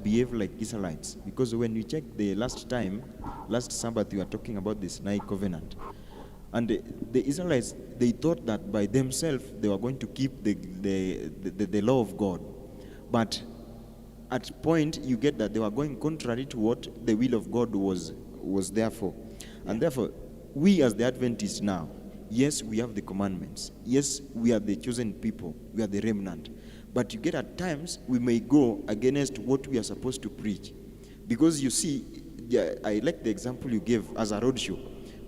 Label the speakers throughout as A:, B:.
A: behave like Israelites, because when you check the last Sabbath, we were talking about the Sinai covenant, and the Israelites, they thought that by themselves they were going to keep the law of God, but at point you get that they were going contrary to what the will of God was there for. And therefore, we as the Adventists now, yes, we have the commandments, yes, we are the chosen people, we are the remnant, but you get at times we may go against what we are supposed to preach, because you see, I like the example you gave as a roadshow.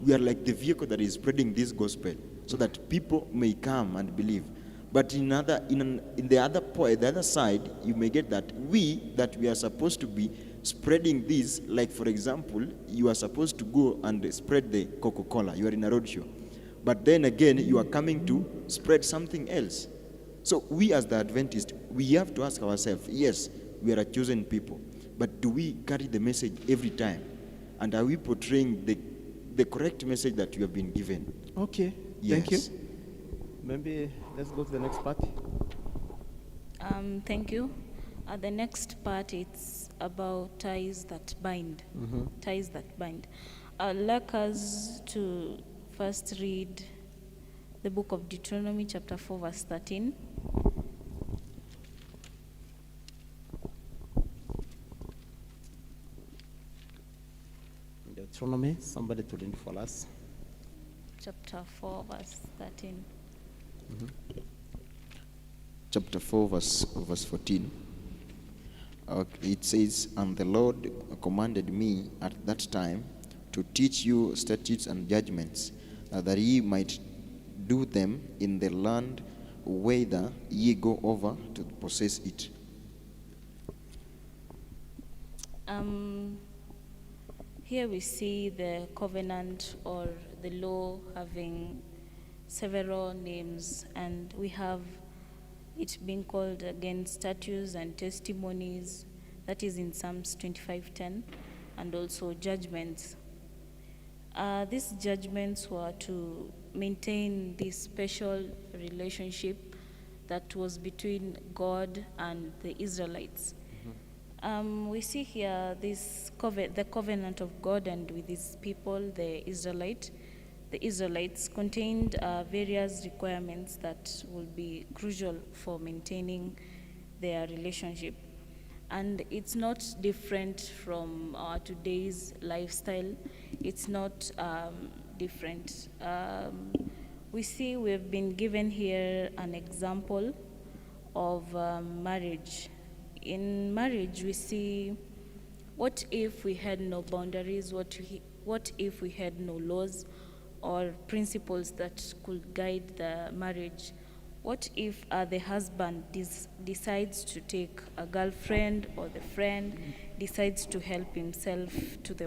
A: We are like the vehicle that is spreading this gospel so that people may come and believe. But in the other side, you may get that we are supposed to be spreading this. Like, for example, you are supposed to go and spread the Coca-Cola. You are in a roadshow, but then again you are coming to spread something else. So we as the Adventists, we have to ask ourselves, yes, we are a chosen people, but do we carry the message every time? And are we portraying the correct message that we have been given?
B: Okay,
A: Yes.
B: Thank you. Maybe let's go to the next part.
C: Thank you. The next part, it's about ties that bind. Ties that bind. I'd like us to first read the book of Deuteronomy, chapter 4, verse 13.
B: Deuteronomy, somebody to read for us.
C: Chapter 4, verse 13.
A: Chapter 4, verse 14. It says, "And the Lord commanded me at that time to teach you statutes and judgments, that ye might do them in the land whither ye go over to possess it."
C: Here we see the covenant or the law having several names, and we have it being called again statutes and testimonies, that is in Psalms 25:10, and also judgments. These judgments were to maintain this special relationship that was between God and the Israelites. We see here the covenant of God and with his people, the Israelites contained various requirements that will be crucial for maintaining their relationship. And it's not different from today's lifestyle. It's not different. We see we've been given here an example of marriage. In marriage, we see, what if we had no boundaries? What if we had no laws or principles that could guide the marriage? What if the husband decides to take a girlfriend, or the friend decides to help himself to the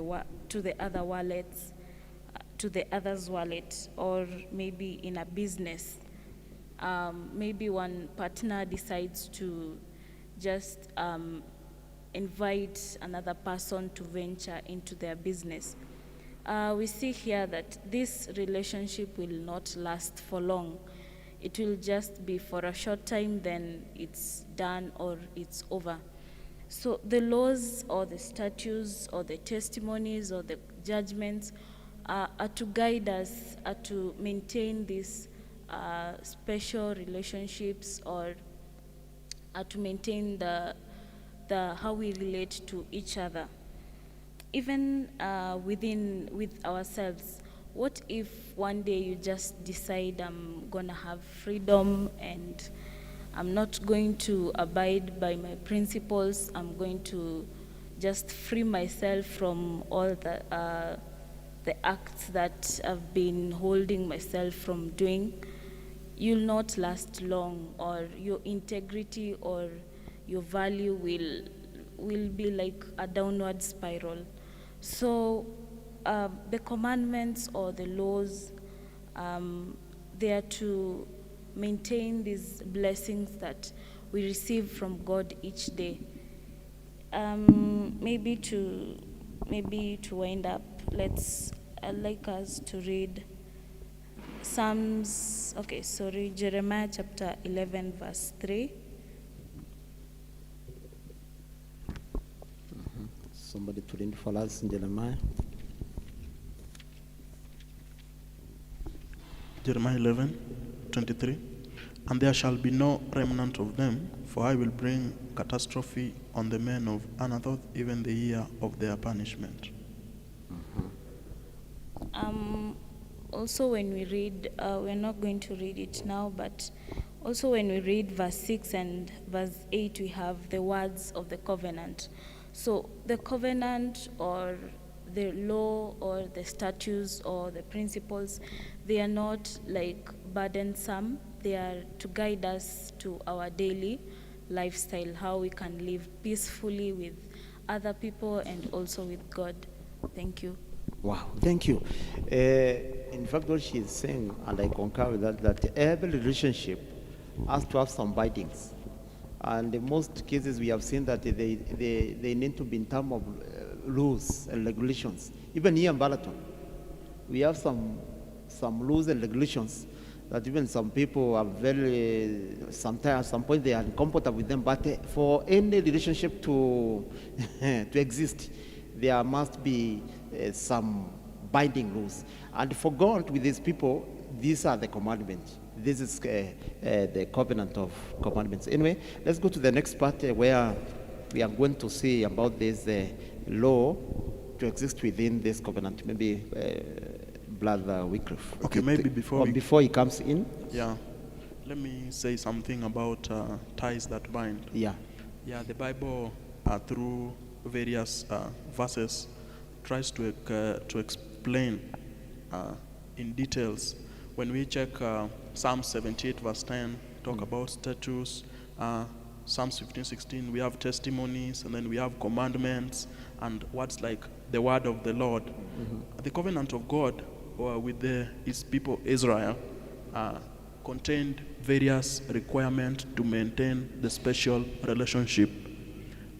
C: other's wallet, or maybe in a business, maybe one partner decides to just invite another person to venture into their business. We see here that this relationship will not last for long. It will just be for a short time, then it's done or it's over. So the laws or the statutes or the testimonies or the judgments are to guide us, are to maintain these special relationships, or to maintain the how we relate to each other. Even with ourselves, what if one day you just decide, I'm gonna have freedom and I'm not going to abide by my principles, I'm going to just free myself from all the acts that I've been holding myself from doing? You'll not last long, or your integrity or your value will be like a downward spiral. So the commandments or the laws, they are to maintain these blessings that we receive from God each day. Maybe to wind up, I'd like us to read Jeremiah chapter 11, verse 3.
B: Somebody to read for us in Jeremiah.
D: Jeremiah 11:23. And there shall be no remnant of them, for I will bring catastrophe on the men of Anathoth, even the year of their punishment.
C: Also, when we read, we're not going to read it now, but also when we read verse 6 and verse 8, we have the words of the covenant. So the covenant or the law or the statutes or the principles, they are not like burdensome. They are to guide us to our daily lifestyle, how we can live peacefully with other people and also with God. Thank you.
B: Wow, thank you. In fact, what she is saying, and I concur with that, that every relationship has to have some bindings. And in most cases, we have seen that they need to be in terms of rules and regulations. Even here in Baraton, we have some rules and regulations that even some people are very, sometimes at some point they are uncomfortable with them, but for any relationship to to exist, there must be some binding rules. And for God with his people, these are the commandments. This is the covenant of commandments. Anyway, let's go to the next part where we are going to see about this law to exist within this covenant. Maybe Brother Wycliffe.
D: Okay, maybe
B: before he comes in.
D: Yeah, let me say something about ties that bind.
B: Yeah.
D: Yeah, the Bible through various verses tries to explain in details. When we check Psalm 78 verse 10, talk about statutes. Psalms 15:16, we have testimonies, and then we have commandments and words like the word of the Lord. The covenant of God with his people Israel contained various requirements to maintain the special relationship.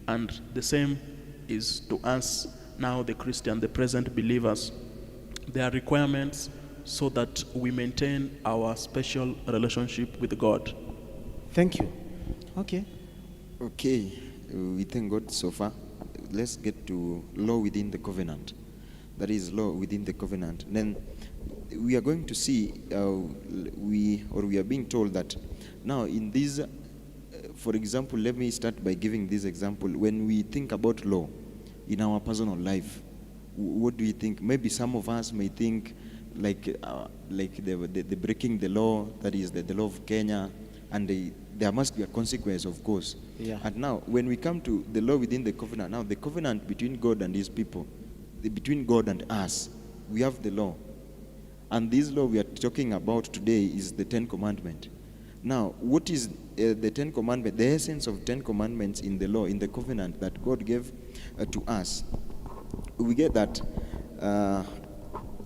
D: And the same is to us now, the Christian, the present believers. There are requirements so that we maintain our special relationship with God.
B: Thank you. Okay.
A: Okay, we thank God so far. Let's get to law within the covenant. That is law within the covenant. Then we are going to see, we are being told that now in this, for example, let me start by giving this example. When we think about law in our personal life, what do you think? Maybe some of us may think like the breaking the law, that is the law of Kenya, and there must be a consequence, of course.
B: Yeah.
A: And now, when we come to the law within the covenant, now the covenant between God and his people, between God and us, we have the law. And this law we are talking about today is the Ten Commandments. Now, what is the Ten Commandments? The essence of Ten Commandments in the law, in the covenant that God gave to us. We get that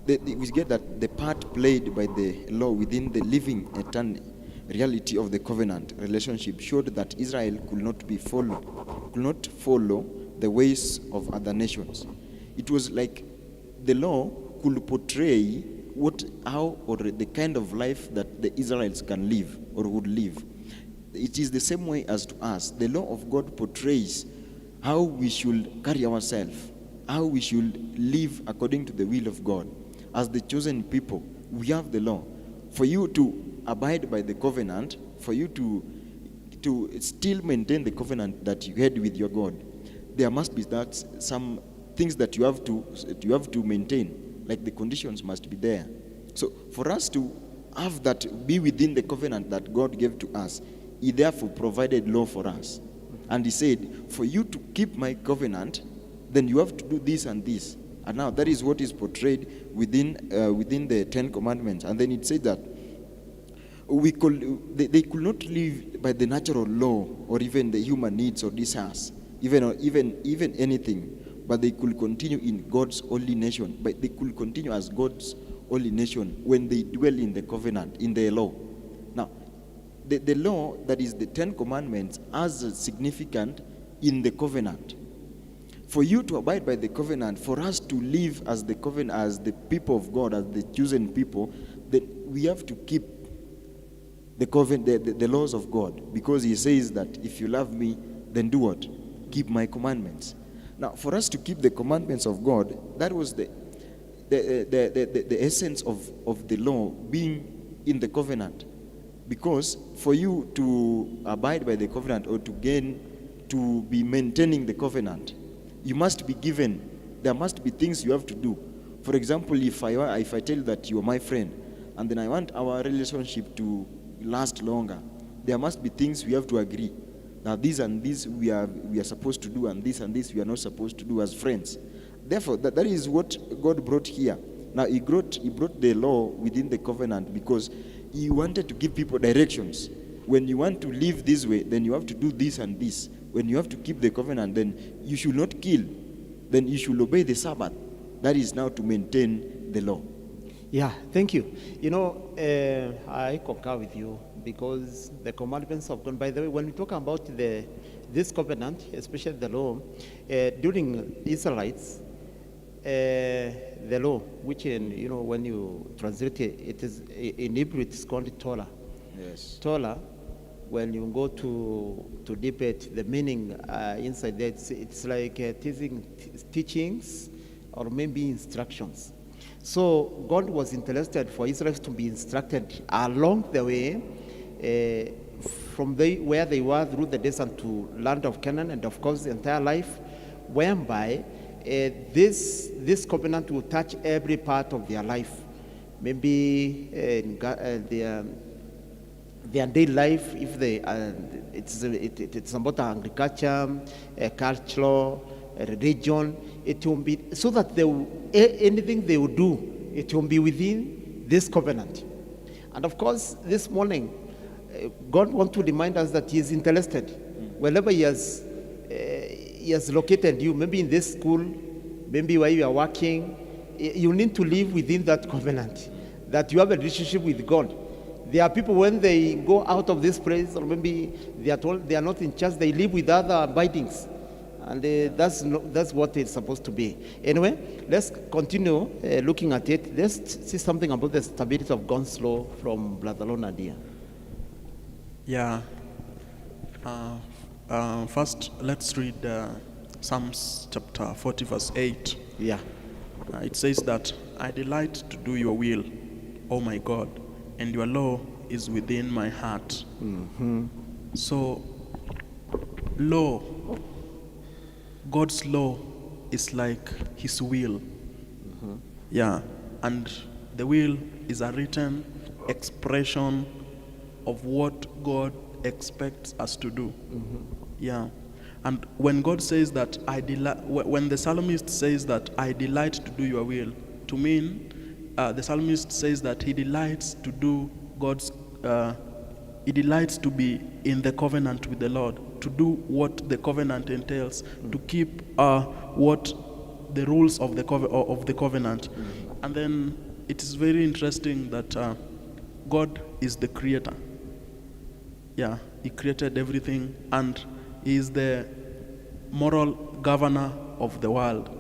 A: the part played by the law within the living eternal reality of the covenant relationship showed that Israel could not follow the ways of other nations. It was like the law could portray how or the kind of life that the Israelites can live or would live. It is the same way as to us. The law of God portrays how we should carry ourselves, how we should live according to the will of God. As the chosen people, we have the law. For you to abide by the covenant, for you to still maintain the covenant that you had with your God, there must be some things that you have to maintain. Like the conditions must be there. So for us to have that, be within the covenant that God gave to us, he therefore provided law for us. And he said, for you to keep my covenant, then you have to do this and this. And now that is what is portrayed within the Ten Commandments. And then it said that they could not live by the natural law or even the human needs or desires, even anything. But they could continue in God's holy nation. But they could continue as God's holy nation when they dwell in the covenant, in the law. Now, the law, that is the Ten Commandments, has a significance in the covenant. For you to abide by the covenant, for us to live as the covenant, as the people of God, as the chosen people, then we have to keep the covenant, the laws of God. Because he says that if you love me, then do what? Keep my commandments. Now, for us to keep the commandments of God, that was the essence of the law being in the covenant. Because for you to abide by the covenant or to be maintaining the covenant, you must be given, there must be things you have to do. For example, if I tell you that you are my friend, and then I want our relationship to last longer, there must be things we have to agree. Now, these and these we are supposed to do, and this we are not supposed to do as friends. Therefore, that is what God brought here. Now, He brought the law within the covenant because He wanted to give people directions. When you want to live this way, then you have to do this and this. When you have to keep the covenant, then you should not kill. Then you should obey the Sabbath. That is now to maintain the law.
B: Yeah, thank you. You know, I concur with you because the commandments of God, by the way, when we talk about this covenant, especially the law, during Israelites, the law, which when you translate it, it is in Hebrew it's called Torah.
A: Yes.
B: Torah, when you go to debate the meaning inside there, it's like teachings or maybe instructions. So God was interested for Israel to be instructed along the way from where they were through the desert to land of Canaan, and of course the entire life, whereby this covenant will touch every part of their life. Maybe their daily life, if they it's about agriculture, culture, religion. It will be so that anything they will do, it will be within this covenant. And of course, this morning, God wants to remind us that He is interested. Wherever He has located you, maybe in this school, maybe where you are working, you need to live within that covenant, that you have a relationship with God. There are people, when they go out of this place, or maybe they are told they are not in church, they live with other abidings. And that's what it's supposed to be. Anyway, let's continue looking at it. Let's see something about the stability of God's law from Brother Lonadia.
D: Yeah. First, let's read Psalms chapter 40, verse 8.
B: Yeah.
D: It says that, I delight to do your will, O my God, and your law is within my heart.
B: Mm-hmm.
D: So, law, God's law is like His will.
B: Mm-hmm.
D: Yeah. And the will is a written expression of what God expects us to do.
B: Mm-hmm.
D: Yeah. And when God says that when the psalmist says that I delight to do your will, to mean the psalmist says that he delights to do he delights to be in the covenant with the Lord, to do what the covenant entails, to keep what the rules of the covenant. And then it is very interesting that God is the creator. Yeah, He created everything, and He is the moral governor of the world,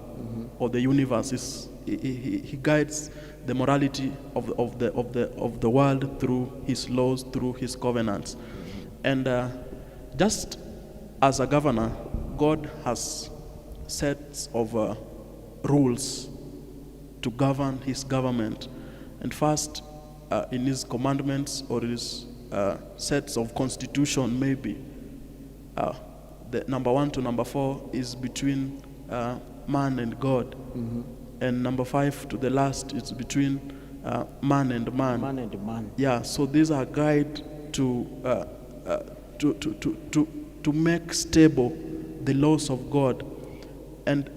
D: or the universe. He guides the morality of the world through His laws, through His covenants. And just as a governor, God has sets of rules to govern His government. And first, in His commandments or His sets of constitution, maybe the number 1 to number 4 is between man and God.
B: Mm-hmm.
D: And number 5 to the last is between man and man.
B: Man and man.
D: Yeah, so these are guide to make stable the laws of God. And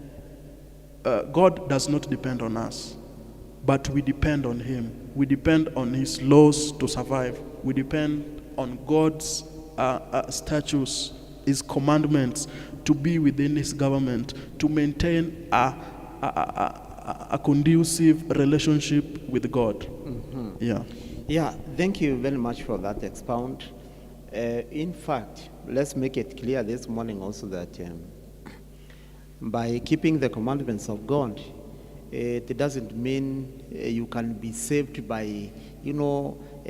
D: God does not depend on us, but we depend on Him. We depend on His laws to survive. We depend on God's statutes, His commandments, to be within His government, to maintain a conducive relationship with God.
B: Mm-hmm.
D: Yeah.
B: Yeah, thank you very much for that expound. In fact, let's make it clear this morning also that by keeping the commandments of God, it doesn't mean you can be saved by,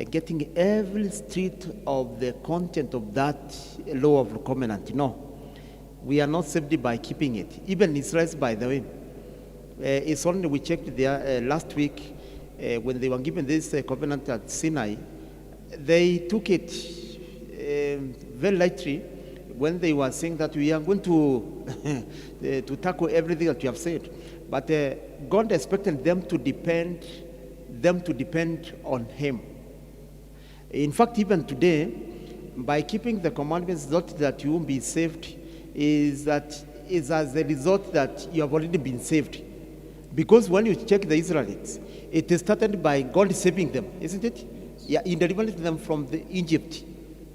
B: getting every street of the content of that law of covenant. No. We are not saved by keeping it. Even Israelites, by the way, it's only we checked there last week when they were given this covenant at Sinai, they took it very lightly when they were saying that we are going to to tackle everything that you have said. But God expected them to depend on Him. In fact, even today, by keeping the commandments, not that you won't be saved, is as a result that you have already been saved. Because when you check the Israelites, it started by God saving them, isn't it? Yeah, in delivering them from Egypt.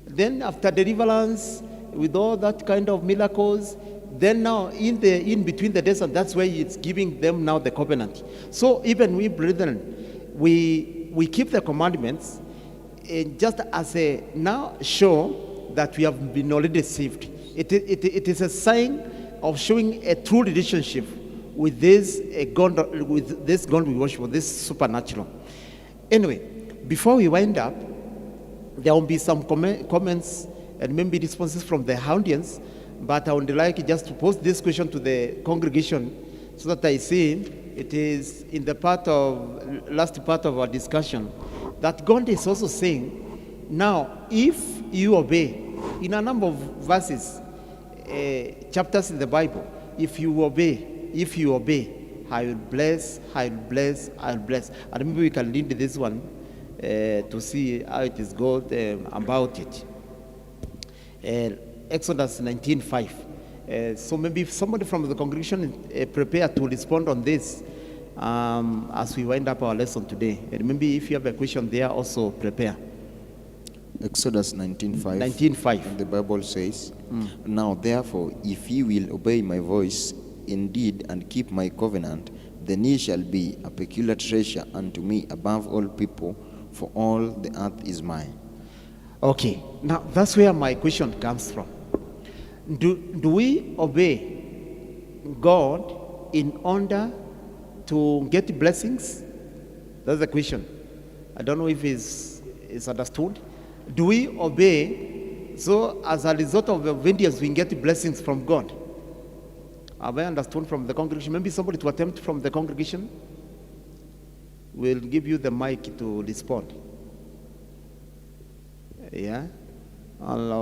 B: Then after deliverance, with all that kind of miracles, then now in between the desert, that's where it's giving them now the covenant. So even we brethren, we keep the commandments just as a now show that we have been already saved. It is a sign of showing a true relationship with this God we worship, with this supernatural. Anyway, before we wind up, there will be some comments and maybe responses from the audience, but I would like just to pose this question to the congregation so that I see it is in the last part of our discussion that God is also saying, now, if you obey, in a number of verses, chapters in the Bible, if you obey, I will bless, I will bless, I will bless. And maybe we can read this one to see how it is God about it. Exodus 19:5. So maybe if somebody from the congregation prepare to respond on this as we wind up our lesson today. And maybe if you have a question there, also prepare.
A: Exodus 19:5.
B: 19:5.
A: The Bible says, Now therefore, if ye will obey my voice indeed and keep my covenant, then ye shall be a peculiar treasure unto me above all people, for all the earth is mine.
B: Okay, now that's where my question comes from. Do we obey God in order to get blessings? That's the question. I don't know if it's understood. Do we obey so as a result of obedience we get blessings from God? Have I understood from the congregation? Maybe somebody to attempt from the congregation. We'll give you the mic to respond. Yeah? Allah.